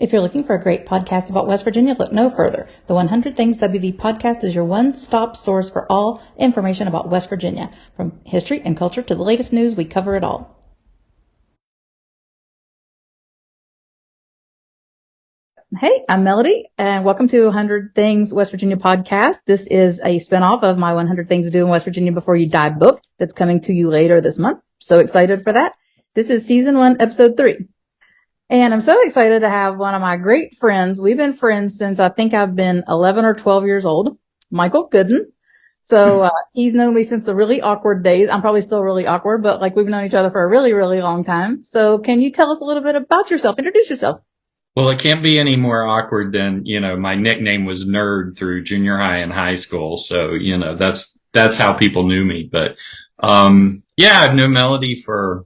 If you're looking for a great podcast about West Virginia, look no further. The 100 Things WV podcast is your one-stop source for all information about West Virginia. From history and culture to the latest news, we cover it all. Hey, I'm Melody, and welcome to 100 Things West Virginia podcast. This is a spinoff of my 100 Things to Do in West Virginia Before You Die book that's coming to you later this month. So excited for that. This is season 1, episode 3. And I'm so excited to have one of my great friends. We've been friends since I think I've been 11 or 12 years old, Mike Gooden. So he's known me since the really awkward days. I'm probably still really awkward, but like we've known each other for a really, really long time. So can you tell us a little bit about yourself? Introduce yourself. Well, it can't be any more awkward than, my nickname was Nerd through junior high and high school. So, that's how people knew me. But, I've known Melody for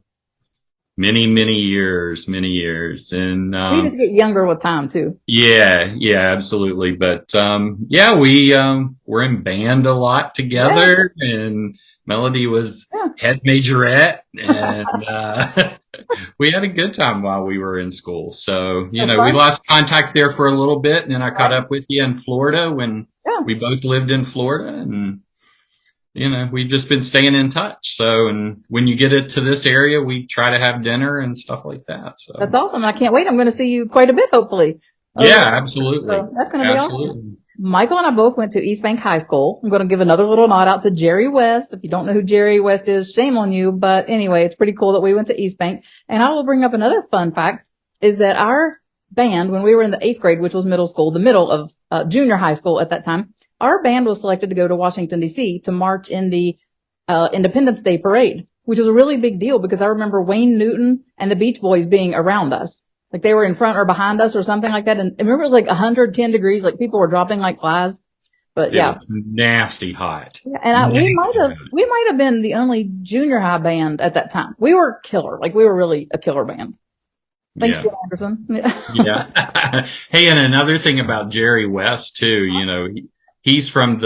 many, many years. And, we just get younger with time too. Yeah, absolutely. But, we're in band a lot together, and Melody was head majorette, and, we had a good time while we were in school. So, we lost contact there for a little bit, and then I caught up with you in Florida when we both lived in Florida, and, we've just been staying in touch. So, and when you get it to this area, we try to have dinner and stuff like that. So that's awesome. I can't wait. I'm going to see you quite a bit, hopefully. Yeah, absolutely. So that's going to be awesome. Michael and I both went to East Bank High School. I'm going to give another little nod out to Jerry West. If you don't know who Jerry West is, shame on you. But anyway, it's pretty cool that we went to East Bank. And I will bring up another fun fact is that our band, when we were in the 8th grade, which was middle school, the middle of junior high school at that time, our band was selected to go to Washington, D.C. to march in the Independence Day parade, which was a really big deal because I remember Wayne Newton and the Beach Boys being around us. Like they were in front or behind us or something like that. And I remember it was like 110 degrees, like people were dropping like flies. But yeah. It's nasty hot. Yeah, and we might have been the only junior high band at that time. We were killer. Like we were really a killer band. Thanks, Joe Anderson. Yeah. Hey, and another thing about Jerry West too, he's from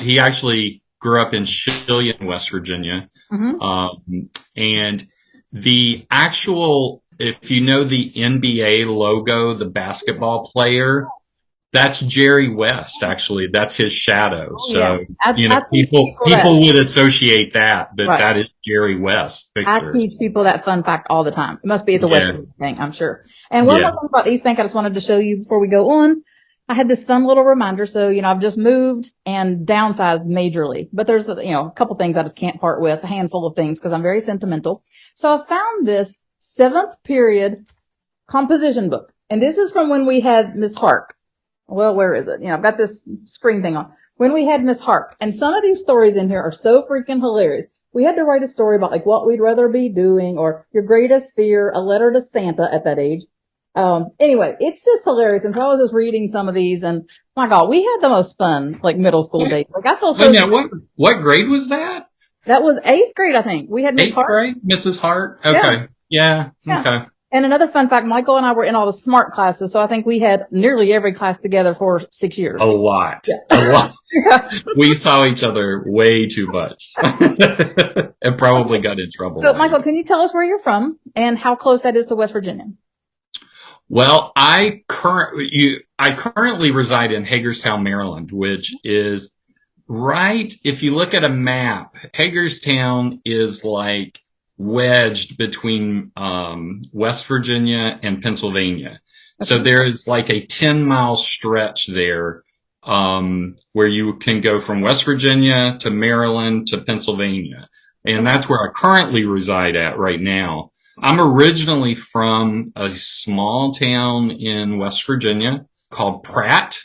he actually grew up in Shillian, West Virginia. Mm-hmm. And the actual, if you know the NBA logo, the basketball player, that's Jerry West, actually. That's his shadow. So, people would associate that, but that is Jerry West's picture. I teach people that fun fact all the time. It must be, it's a West thing, I'm sure. And one more thing about East Bank I just wanted to show you before we go on. I had this fun little reminder. So, I've just moved and downsized majorly, but there's, a couple things I just can't part with, a handful of things because I'm very sentimental. So I found this 7th period composition book. And this is from when we had Miss Hark. Well, where is it? I've got this screen thing on. When we had Miss Hark. And some of these stories in here are so freaking hilarious. We had to write a story about like what we'd rather be doing or your greatest fear, a letter to Santa at that age. Anyway, it's just hilarious. And so I was just reading some of these and my God, we had the most fun, like middle school days. Like I feel so. What grade was that? That was 8th grade, I think. We had Miss Hart. 8th grade? Mrs. Hart? Okay. Yeah. Okay. And another fun fact, Michael and I were in all the SMART classes, so I think we had nearly every class together for 6 years. A lot. A lot. We saw each other way too much. And probably got in trouble. So, Michael, can you tell us where you're from and how close that is to West Virginia? Well, I currently reside in Hagerstown, Maryland, which is right, if you look at a map, Hagerstown is like wedged between West Virginia and Pennsylvania. Okay. So there is like a 10-mile stretch there where you can go from West Virginia to Maryland to Pennsylvania. And that's where I currently reside at right now. I'm originally from a small town in West Virginia called Carte.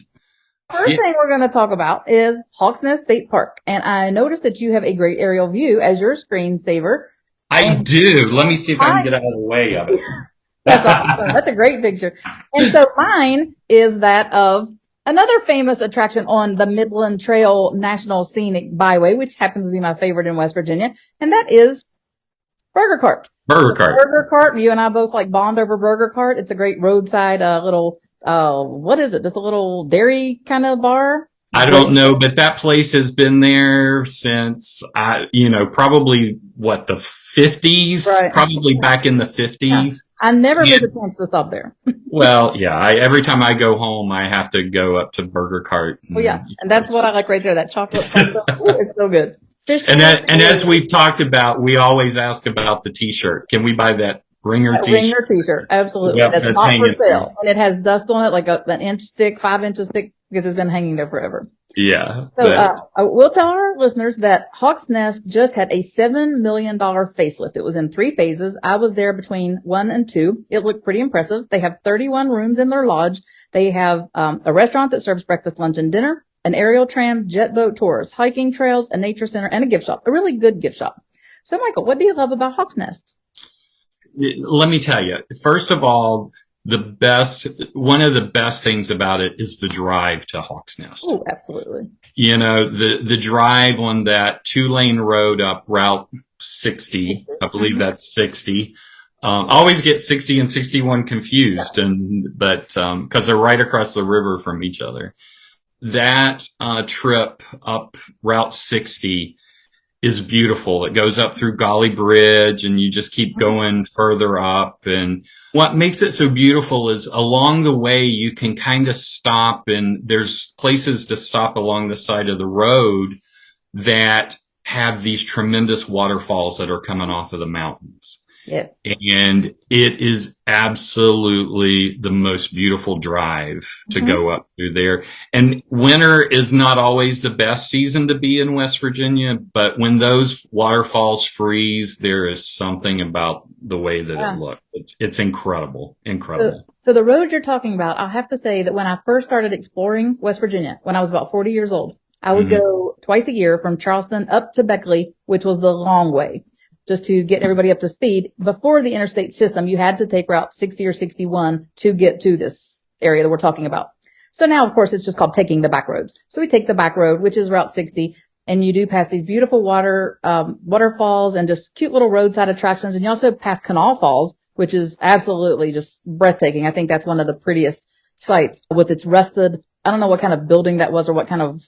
First thing we're going to talk about is Hawks Nest State Park. And I noticed that you have a great aerial view as your screensaver. I do. Let me see if I can get out of the way of it. That's awesome. That's a great picture. And so mine is that of another famous attraction on the Midland Trail National Scenic Byway, which happens to be my favorite in West Virginia. And that is Burger Carte. Burger Carte. You and I both like bond over Burger Carte. It's a great roadside, little, what is it? Just a little dairy kind of bar. I don't know, but that place has been there since probably the 50s, probably back in the 50s. I never miss a chance to stop there. Well, yeah. Every time I go home, I have to go up to Burger Cart. Oh yeah, and that's what I like right there. That chocolate salsa. Ooh, it's so good. And as we've talked about, we always ask about the T-shirt. Can we buy that Ringer T-shirt? Ringer T-shirt, absolutely. Yep, that's not for sale, and it has dust on it, like an inch thick, 5 inches thick, because it's been hanging there forever. Yeah. So we'll tell our listeners that Hawk's Nest just had a $7 million facelift. It was in 3 phases. I was there between 1 and 2. It looked pretty impressive. They have 31 rooms in their lodge. They have a restaurant that serves breakfast, lunch, and dinner, an aerial tram, jet boat tours, hiking trails, a nature center, and a gift shop. A really good gift shop. So, Michael, what do you love about Hawk's Nest? Let me tell you, first of all, one of the best things about it is the drive to Hawk's Nest. Oh, absolutely. You know, the drive on that 2-lane road up Route 60, I believe that's 60. I always get 60 and 61 confused, but cause they're right across the river from each other. That, trip up Route 60 is beautiful. It goes up through Golly Bridge and you just keep going further up. And what makes it so beautiful is along the way, you can kind of stop, and there's places to stop along the side of the road that have these tremendous waterfalls that are coming off of the mountains. Yes. And it is absolutely the most beautiful drive to go up through there. And winter is not always the best season to be in West Virginia, but when those waterfalls freeze, there is something about the way that it looks. It's incredible. Incredible. So the road you're talking about, I'll have to say that when I first started exploring West Virginia, when I was about 40 years old, I would go twice a year from Charleston up to Beckley, which was the long way. Just to get everybody up to speed, before the interstate system, you had to take Route 60 or 61 to get to this area that we're talking about. So now, of course, it's just called taking the back roads. So we take the back road, which is Route 60, and you do pass these beautiful waterfalls and just cute little roadside attractions. And you also pass Canal Falls, which is absolutely just breathtaking. I think that's one of the prettiest sites with its rusted, I don't know what kind of building that was or what kind of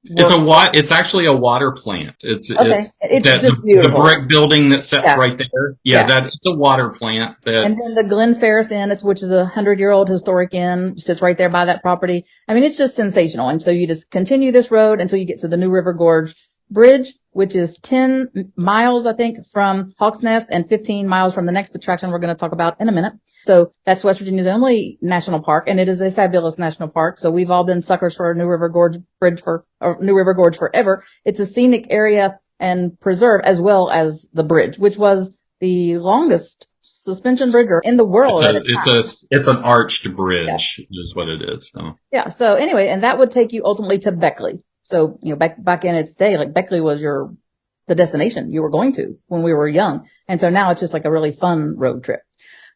It's actually a water plant. It's just the brick building that sits right there. It's a water plant. And then the Glen Ferris Inn, which is a 100-year-old historic inn, sits right there by that property. I mean, it's just sensational. And so you just continue this road until you get to the new River Gorge Bridge, which is 10 miles, I think, from Hawk's Nest and 15 miles from the next attraction we're going to talk about in a minute. So that's West Virginia's only national park, and it is a fabulous national park. So we've all been suckers for New River Gorge New River Gorge forever. It's a scenic area and preserve as well as the bridge, which was the longest suspension bridge in the world. It's an arched bridge is what it is. So. Yeah. So anyway, and that would take you ultimately to Beckley. So, you know, back in its day, like Beckley was the destination you were going to when we were young. And so now it's just like a really fun road trip.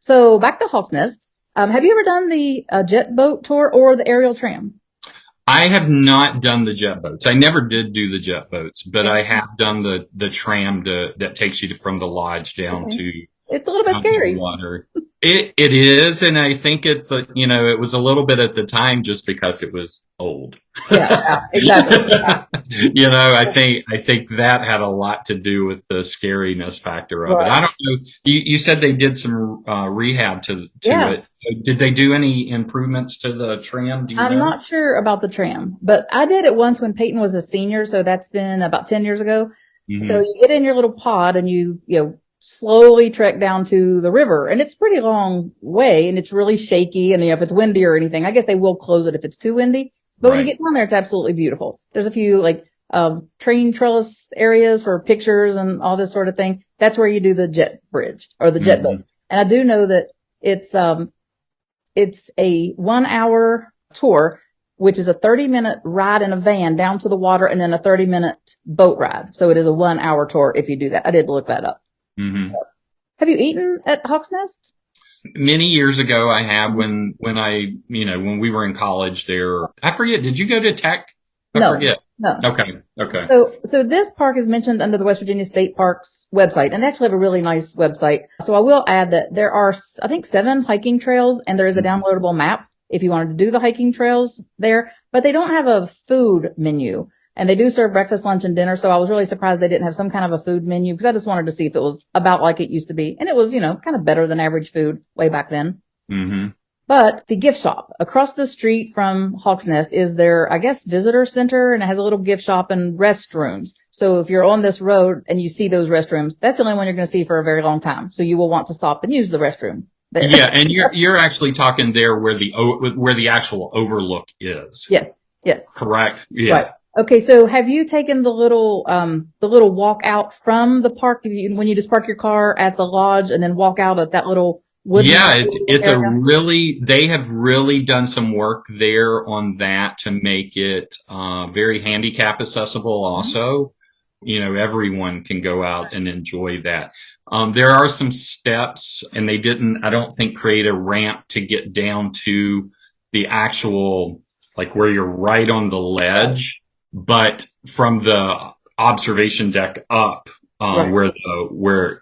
So back to Hawk's Nest. Have you ever done the jet boat tour or the aerial tram? I have not done the jet boats. I never did do the jet boats, but I have done the tram that takes you from the lodge down to. It's a little bit scary. Water. It is, and I think it's it was a little bit at the time just because it was old. Yeah, exactly. I think that had a lot to do with the scariness factor of it. I don't know. You said they did some rehab to it. Did they do any improvements to the tram? I'm not sure about the tram, but I did it once when Peyton was a senior, so that's been about 10 years ago. Mm-hmm. So you get in your little pod and you slowly trek down to the river, and it's a pretty long way, and it's really shaky. And if it's windy or anything, I guess they will close it if it's too windy. But when you get down there, it's absolutely beautiful. There's a few train trellis areas for pictures and all this sort of thing. That's where you do the jet bridge or the jet boat. And I do know that it's a 1 hour tour, which is a 30-minute ride in a van down to the water and then a 30-minute boat ride. So it is a 1 hour tour if you do that. I did look that up. Mm-hmm. Have you eaten at Hawk's Nest? Many years ago, I have when we were in college there. I forget. Did you go to Tech? I forget. No. Okay. So this park is mentioned under the West Virginia State Parks website, and they actually have a really nice website. So I will add that there are, I think, 7 hiking trails, and there is a downloadable map if you wanted to do the hiking trails there, but they don't have a food menu. And they do serve breakfast, lunch, and dinner. So I was really surprised they didn't have some kind of a food menu because I just wanted to see if it was about like it used to be. And it was, kind of better than average food way back then. Mm-hmm. But the gift shop across the street from Hawk's Nest is their, I guess, visitor center, and it has a little gift shop and restrooms. So if you're on this road and you see those restrooms, that's the only one you're going to see for a very long time. So you will want to stop and use the restroom there. Yeah, and you're actually talking there where the actual overlook is. Yes. Correct. Yeah. Right. Okay, so have you taken the little walk out from the park when you just park your car at the lodge and then walk out at that little wooden? Yeah, they have really done some work there on that to make it very handicap accessible also. Everyone can go out and enjoy that. There are some steps, and they didn't, I don't think, create a ramp to get down to the actual, like where you're right on the ledge. But from the observation deck up, where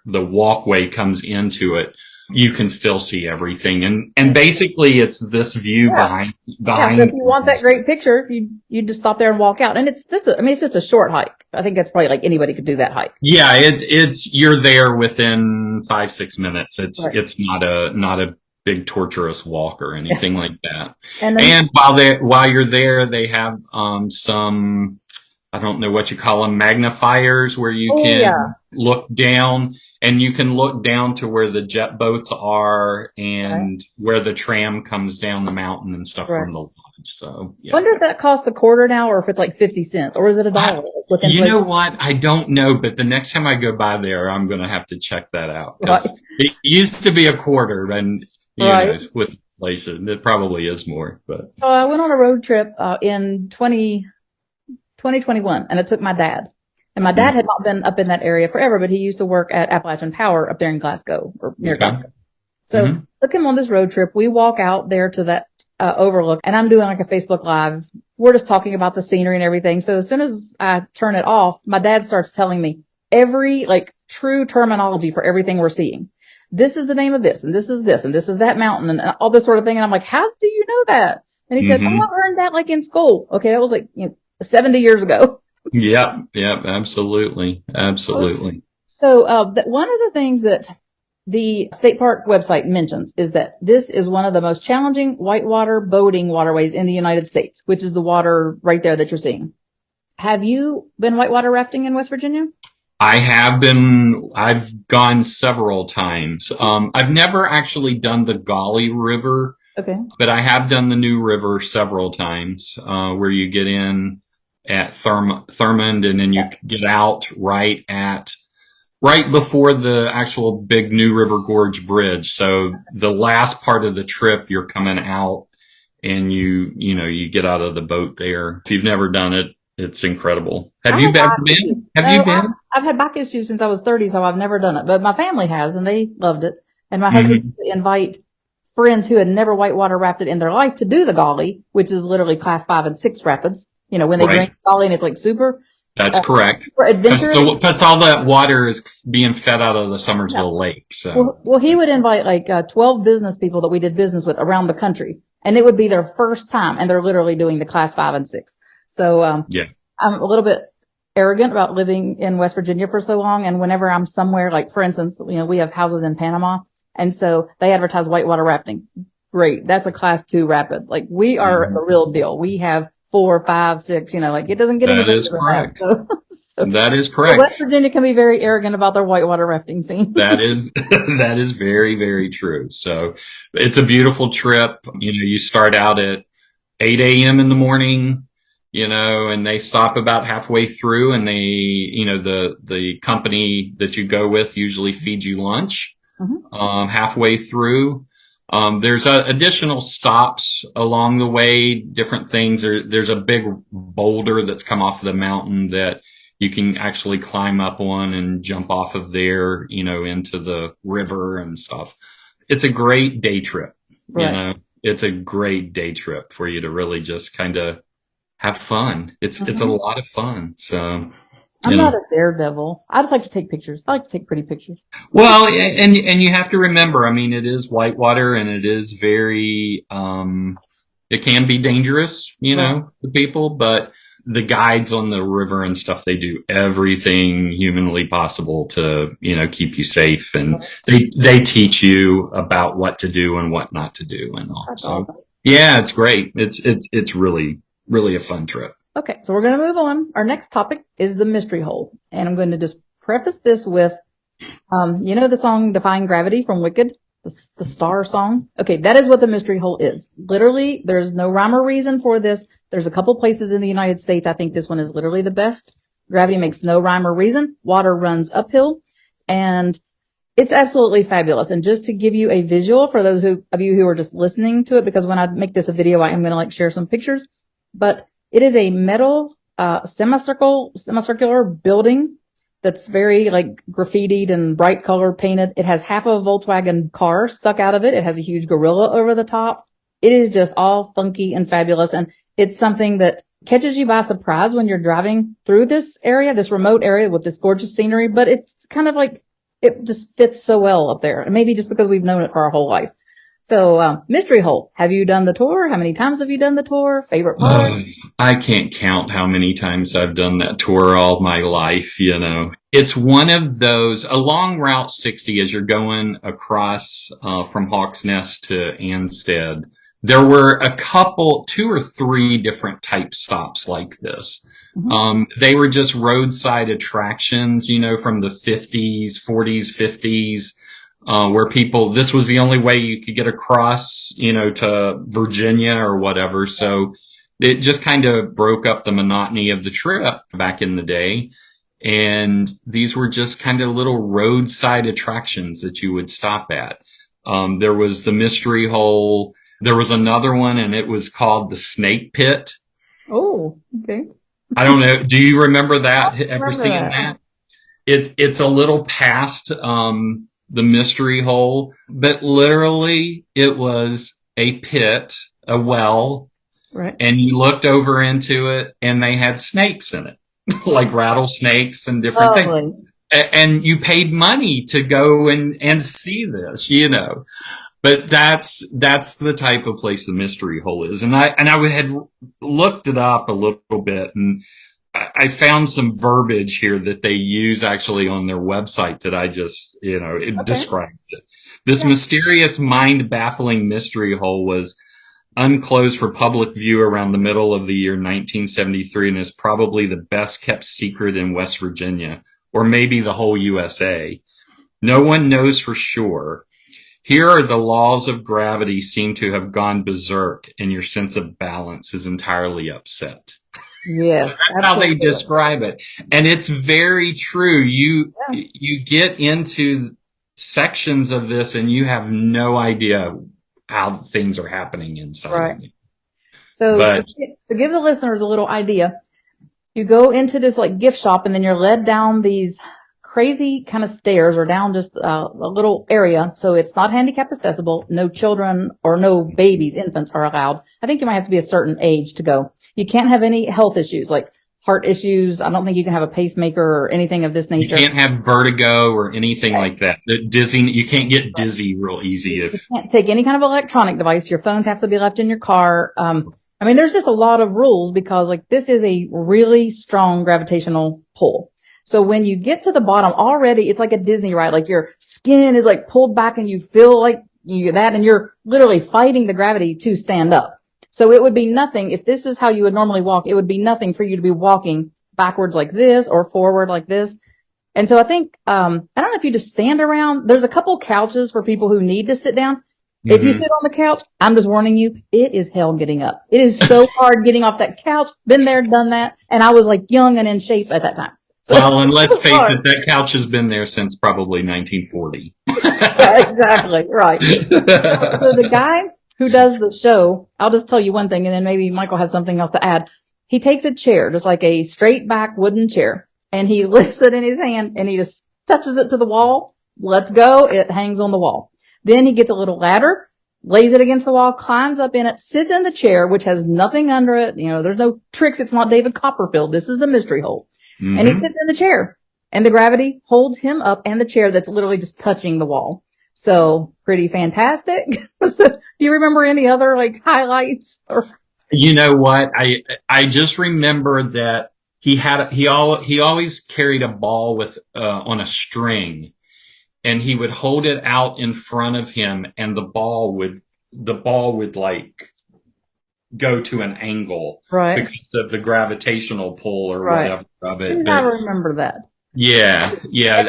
the walkway comes into it, you can still see everything. And basically it's this view behind. Yeah, so if you want that great picture, you just stop there and walk out. And it's just a short hike. I think that's probably like anybody could do that hike. Yeah, you're there within 5-6 minutes. It's not a big torturous walk or anything like that. And while you're there, they have some, I don't know what you call them, magnifiers where you can look down, and you can look down to where the jet boats are and where the tram comes down the mountain and stuff from the lodge. So I wonder if that costs $0.25 now or if it's like 50 cents, or is it $1? You know what? I don't know, but the next time I go by there, I'm going to have to check that out. It used to be $0.25, and with inflation, it probably is more. But I went on a road trip in 2021, and I took my dad. And my dad had not been up in that area forever, but he used to work at Appalachian Power up there in Glasgow, or near Glasgow. So took him on this road trip. We walk out there to that overlook, and I'm doing like a Facebook Live. We're just talking about the scenery and everything. So as soon as I turn it off, my dad starts telling me every true terminology for everything we're seeing. This is the name of this, and this is this, and this is that mountain, and all this sort of thing. And I'm like, how do you know that? And he said, I learned that in school. Okay, that was 70 years ago. Yep, absolutely. So one of the things that the state park website mentions is that this is one of the most challenging whitewater boating waterways in the United States, which is the water right there that you're seeing. Have you been whitewater rafting in West Virginia? I have been. I've gone several times. I've never actually done the Gauley River. Okay. But I have done the New River several times, where you get in at Thurmond, and then you get out right before the actual big New River Gorge Bridge. So the last part of the trip, you're coming out, and you get out of the boat there. If you've never done it, it's incredible. Have you been? I've had back issues since I was 30, so I've never done it. But my family has, and they loved it. And my husband used to invite friends who had never whitewater rafted in their life to do the Gauley, which is literally class 5 and 6 rapids. When they drink Gauley and it's like super. That's correct. For adventure. Because all that water is being fed out of the Summersville Lake. So. Well, he would invite 12 business people that we did business with around the country, and it would be their first time, and they're literally doing the class 5 and 6. So, I'm a little bit arrogant about living in West Virginia for so long. And whenever I'm somewhere, for instance, we have houses in Panama. And so they advertise whitewater rafting. Great. That's a class 2 rapid. We are the real deal. We have 4, 5, 6, it doesn't get any. That is correct. So that is correct. West Virginia can be very arrogant about their whitewater rafting scene. That is very, very true. So it's a beautiful trip. You start out at 8 a.m. in the morning. And they stop about halfway through, and they, the company that you go with usually feeds you lunch, halfway through. There's additional stops along the way, different things. There's a big boulder that's come off of the mountain that you can actually climb up on and jump off of there, into the river and stuff. It's a great day trip. Right. It's a great day trip for you to really just kind of have fun. It's a lot of fun. So I'm not a daredevil. I just like to take pictures. I like to take pretty pictures. Well, and you have to remember, it is whitewater, and it is very, it can be dangerous, to people, but the guides on the river and stuff, they do everything humanly possible to, keep you safe. And they teach you about what to do and what not to do and all. That's so awesome. yeah, it's great. It's really, really a fun trip. Okay. So we're going to move on. Our next topic is the mystery hole. And I'm going to just preface this with, the song Defying Gravity from Wicked? The star song. Okay, that is what the mystery hole is. Literally, there's no rhyme or reason for this. There's a couple places in the United States. I think this one is literally the best. Gravity makes no rhyme or reason. Water runs uphill, and it's absolutely fabulous. And just to give you a visual for those of you who are just listening to it, because when I make this a video, I am going to share some pictures. But it is a metal semicircular building that's very graffitied and bright color painted. It has half a Volkswagen car stuck out of it. It has a huge gorilla over the top. It is just all funky and fabulous. And it's something that catches you by surprise when you're driving through this area, this remote area with this gorgeous scenery. But it's kind of it just fits so well up there. And maybe just because we've known it for our whole life. So, mystery hole. Have you done the tour? How many times have you done the tour? Favorite part? I can't count how many times I've done that tour all my life, It's one of those, along Route 60 as you're going across from Hawks Nest to Anstead. There were a couple, 2 or 3 different type stops like this. Mm-hmm. They were just roadside attractions, from the 50s, 40s, 50s. Where this was the only way you could get across, to Virginia or whatever. So it just kind of broke up the monotony of the trip back in the day. And these were just kind of little roadside attractions that you would stop at. There was the mystery hole. There was another one, and it was called the Snake Pit. Oh, okay. I don't know. Do you remember that? Ever seeing that? It's a little past, the mystery hole, but literally it was a pit, a well, right? And you looked over into it and they had snakes in it, like rattlesnakes and different things. And you paid money to go and see this, But that's the type of place the mystery hole is. And I had looked it up a little bit, and I found some verbiage here that they use actually on their website that I just, described it. This mysterious, mind-baffling mystery hole was unclosed for public view around the middle of the year 1973 and is probably the best kept secret in West Virginia, or maybe the whole USA. No one knows for sure. Here are the laws of gravity seem to have gone berserk, and your sense of balance is entirely upset. Yes, so that's how they describe it. And it's very true. You get into sections of this and you have no idea how things are happening inside. Right. So to give the listeners a little idea, you go into this gift shop and then you're led down these crazy kind of stairs or down just a little area. So it's not handicap accessible. No children or no babies, infants are allowed. I think you might have to be a certain age to go. You can't have any health issues like heart issues. I don't think you can have a pacemaker or anything of this nature. You can't have vertigo or anything like that. You can't get dizzy real easy. You can't take any kind of electronic device. Your phones have to be left in your car. There's just a lot of rules because this is a really strong gravitational pull. So when you get to the bottom already, it's like a Disney ride. Your skin is pulled back and you feel and you're literally fighting the gravity to stand up. So it would be nothing. If this is how you would normally walk, it would be nothing for you to be walking backwards like this or forward like this. And so I think, I don't know if you just stand around. There's a couple couches for people who need to sit down. Mm-hmm. If you sit on the couch, I'm just warning you, it is hell getting up. It is so hard getting off that couch. Been there, done that. And I was young and in shape at that time. So, and let's face it, that couch has been there since probably 1940. Yeah, exactly. Right. So the guy who does the show, I'll just tell you one thing and then maybe Michael has something else to add. He takes a chair, just like a straight back wooden chair, and he lifts it in his hand and he just touches it to the wall. Let's go. It hangs on the wall. Then he gets a little ladder, lays it against the wall, climbs up in it, sits in the chair, which has nothing under it. There's no tricks. It's not David Copperfield. This is the mystery hole. Mm-hmm. And he sits in the chair and the gravity holds him up and the chair that's literally just touching the wall. So pretty fantastic. So, do you remember any other highlights? You know what? I just remember that he always carried a ball with on a string, and he would hold it out in front of him, and the ball would like go to an angle Right. because of the gravitational pull or Right. whatever of I it. never But remember that. yeah,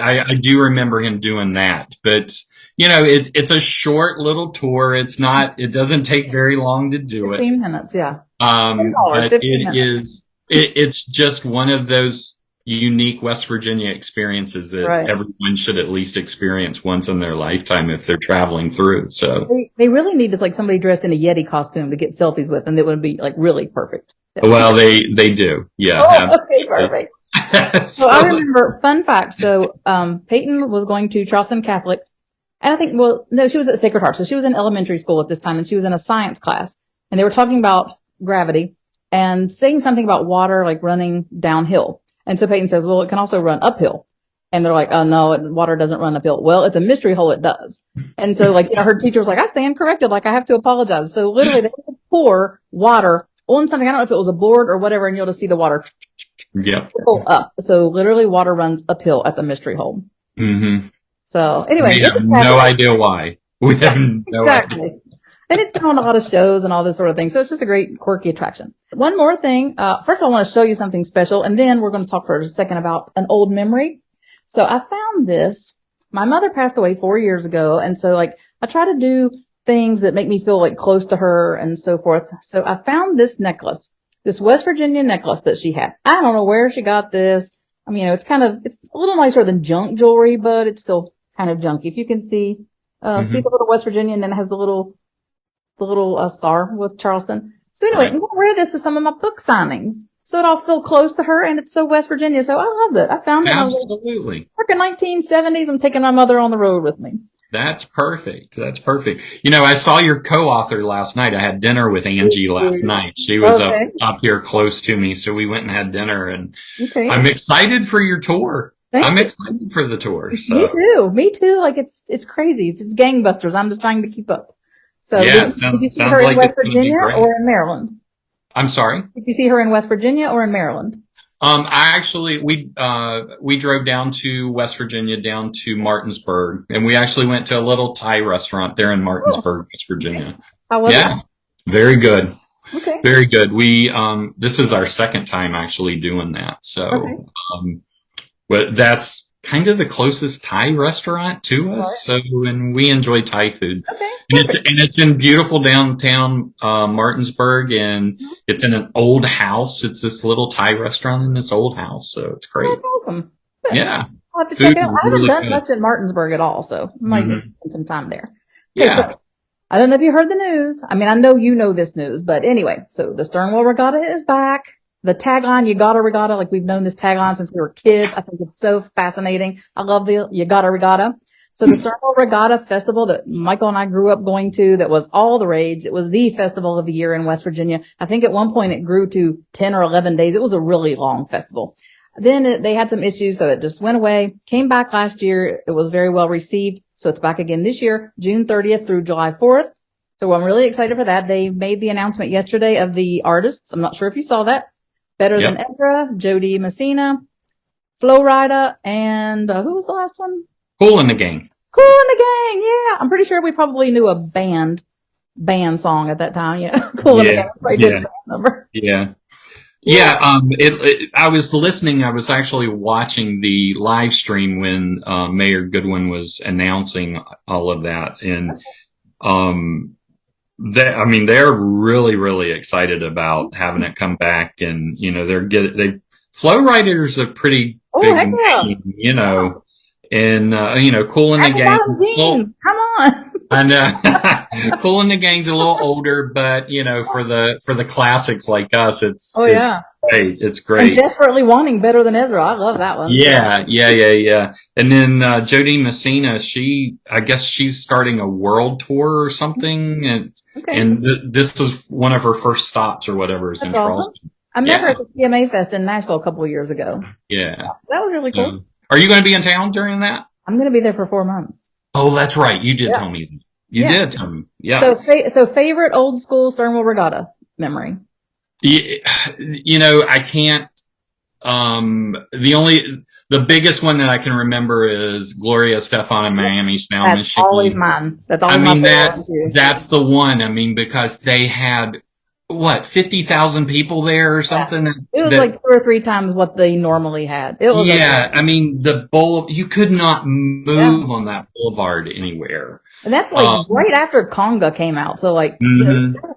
I do remember him doing that. But it's a short little tour. It doesn't take very long to do it. 15 minutes. Yeah. $10, But 15 minutes. it's just one of those unique West Virginia experiences that Right. everyone should at least experience once in their lifetime if they're traveling through. So, They really need just like somebody dressed in a Yeti costume to get selfies with, and it would be like really perfect. well, they do. Yeah. Oh, okay, perfect. So I So, remember, fun fact. So, Peyton was going to Charleston Catholic, and I think, well, no, she was at Sacred Heart. So she was in elementary school at this time, and she was in a science class, and they were talking about gravity and saying something about water like running downhill. And so Peyton says, well, it can also run uphill. And they're like, oh no, water doesn't run uphill. Well, at the mystery hole, it does. And so like, her teacher was like, I stand corrected. Like I have to apologize. So literally they would pour water on something. I don't know if it was a board or whatever. And you'll just see the water yep. trickle up. So literally water runs uphill at the mystery hole. Mm-hmm. So anyway, We have no idea why. We have no exactly. idea. And it's been on a lot of shows and all this sort of thing. So it's just a great quirky attraction. One more thing. First I want to show you something special, and then we're going to talk for a second about an old memory. So I found this. My mother passed away 4 years ago. And so like I try to do things that make me feel like close to her and so forth. So I found this necklace, this West Virginia necklace that she had. I don't know where she got this. I mean, it's a little nicer than junk jewelry, but it's still kind of junky. If you can see the little West Virginia, and then it has the little star with Charleston. So anyway, I'm going to wear this to some of my book signings. So it'll feel close to her, and it's so West Virginia. So I loved it. I found it. Absolutely. Circa 1970s. I'm taking my mother on the road with me. That's perfect. That's perfect. I saw your co-author last night. I had dinner with Angie last night. She was up here close to me, so we went and had dinner, and I'm excited for your tour. I'm excited for the tour. So. Me too. Like it's crazy. It's gangbusters. I'm just trying to keep up. So yeah, did you see her in West Virginia or in Maryland? I'm sorry? Did you see her in West Virginia or in Maryland? We drove down to West Virginia, down to Martinsburg, and we actually went to a little Thai restaurant there in Martinsburg, West Virginia. How was it? Very good. Okay. Very good. This is our second time actually doing that. So, but that's kind of the closest Thai restaurant to us. So, and we enjoy Thai food. Okay. And it's in beautiful downtown Martinsburg, and it's in an old house. It's this little Thai restaurant in this old house, so it's great. That's awesome. Good. Yeah, I'll have to check it out. I haven't done much in Martinsburg at all, so I might need to spend some time there. Okay, yeah. So, I don't know if you heard the news. I mean, I know you know this news, but anyway, so the Sternwheel Regatta is back. The tagline, you gotta regatta, like we've known this tagline since we were kids. I think it's so fascinating. I love the you gotta regatta. So the Sternwheel Regatta Festival that Michael and I grew up going to, that was all the rage. It was the festival of the year in West Virginia. I think at one point it grew to 10 or 11 days. It was a really long festival. Then they had some issues, so it just went away. Came back last year. It was very well received. So it's back again this year, June 30th through July 4th. So I'm really excited for that. They made the announcement yesterday of the artists. I'm not sure if you saw that. Better Than Ezra, Jody Messina, Flo Rida, and who was the last one? Cool in the Gang. Cool in the Gang, yeah. I'm pretty sure we probably knew a band song at that time. Yeah, Cool in the Gang. Probably did a band number. Yeah. Yeah. I was listening. I was actually watching the live stream when Mayor Goodwin was announcing all of that, and they're really, really excited about having it come back, and Flow Rider's a pretty big name, and Cool in the Gang. Come on. I know. Cool in the Gang's a little older, but for the classics like us, it's great. It's great. And Desperately Wanting Better Than Ezra. I love that one. Yeah. And then Jody Messina, I guess she's starting a world tour or something, and this was one of her first stops or whatever in Charleston. I met her at the CMA Fest in Nashville a couple of years ago. Yeah. So that was really cool. Are you going to be in town during that? I'm going to be there for 4 months. Oh, that's right. You did tell me. You did tell me. Yeah. So favorite old school Sternwheel Regatta memory? I can't. The biggest one that I can remember is Gloria Estefan in Miami, now That's Michigan. always mine. That's always I mean, my favorite one, too. that's the one. I mean, because they had what 50,000 people there or something. Yeah. It was like 2 or 3 times what they normally had. It was I mean, you could not move on that boulevard anywhere. And that's like right after conga came out. So like,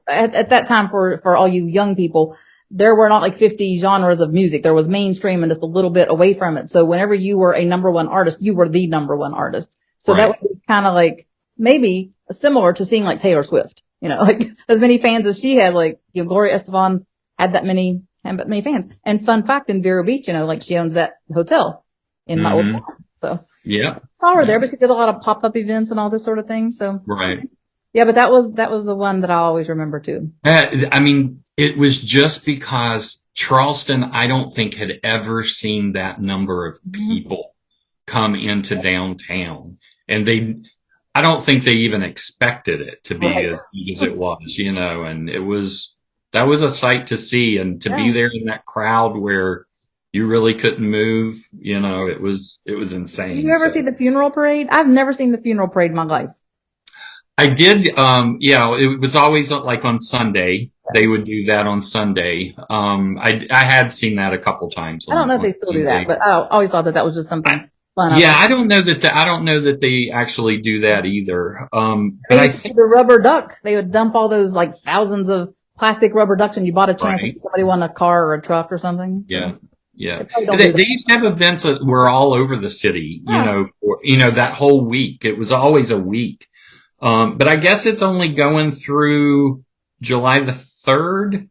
at that time for all you young people, there were not like 50 genres of music. There was mainstream and just a little bit away from it. So whenever you were a number one artist, you were the number one artist. So that would be kind of like maybe similar to seeing like Taylor Swift, like as many fans as she had, like, Gloria Estefan had that many fans. And fun fact, in Vero Beach, like she owns that hotel in my old town. So yeah, saw her there, but she did a lot of pop-up events and all this sort of thing. So right. Yeah, but that was the one that I always remember too. I mean, it was just because Charleston, I don't think had ever seen that number of people come into downtown, and I don't think they even expected it to be as big as it was, and that was a sight to see, and to be there in that crowd where you really couldn't move, it was insane. Did you ever see the funeral parade? I've never seen the funeral parade in my life. I did, it was always like on Sunday. They would do that on Sunday. I had seen that a couple times. I don't know if they still do that, but I always thought that was just something fun. Yeah, I don't know that they actually do that either. But I think the rubber duck, they would dump all those like thousands of plastic rubber ducks, and you bought a chance if somebody won a car or a truck or something. Yeah. Yeah. They used to have events that were all over the city, that whole week. It was always a week. But I guess it's only going through July the 3rd.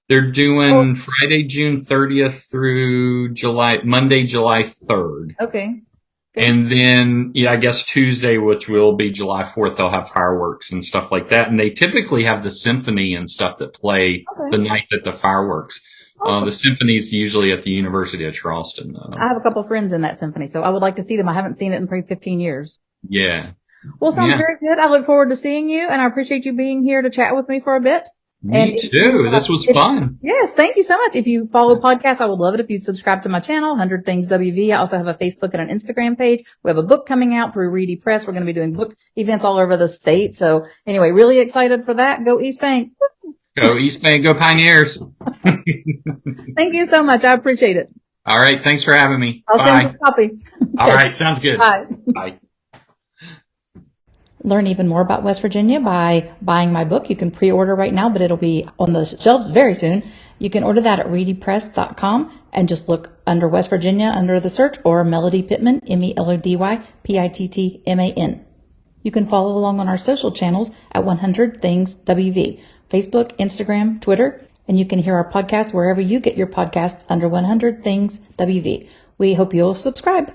They're doing Friday, June 30th through Monday, July 3rd. Okay. And then, I guess Tuesday, which will be July 4th, they'll have fireworks and stuff like that. And they typically have the symphony and stuff that play the night that the fireworks. The symphony's usually at the University of Charleston. I have a couple friends in that symphony, so I would like to see them. I haven't seen it in probably 15 years. Yeah. Well, sounds very good. I look forward to seeing you, and I appreciate you being here to chat with me for a bit. Me too. This was fun. Yes, thank you so much. If you follow podcasts, I would love it if you'd subscribe to my channel, 100 Things WV. I also have a Facebook and an Instagram page. We have a book coming out through Reedy Press. We're going to be doing book events all over the state. So anyway, really excited for that. Go East Bank. Go East Bank. Go Pioneers. Thank you so much. I appreciate it. All right. Thanks for having me. I'll send you a copy. All right. Sounds good. Bye. Bye. Learn even more about West Virginia by buying my book. You can pre-order right now, but it'll be on the shelves very soon. You can order that at readypress.com and just look under West Virginia under the search, or Melody Pittman, MELODYPITTMAN. You can follow along on our social channels at 100ThingsWV, Facebook, Instagram, Twitter, and you can hear our podcast wherever you get your podcasts under 100 Things WV. We hope you'll subscribe.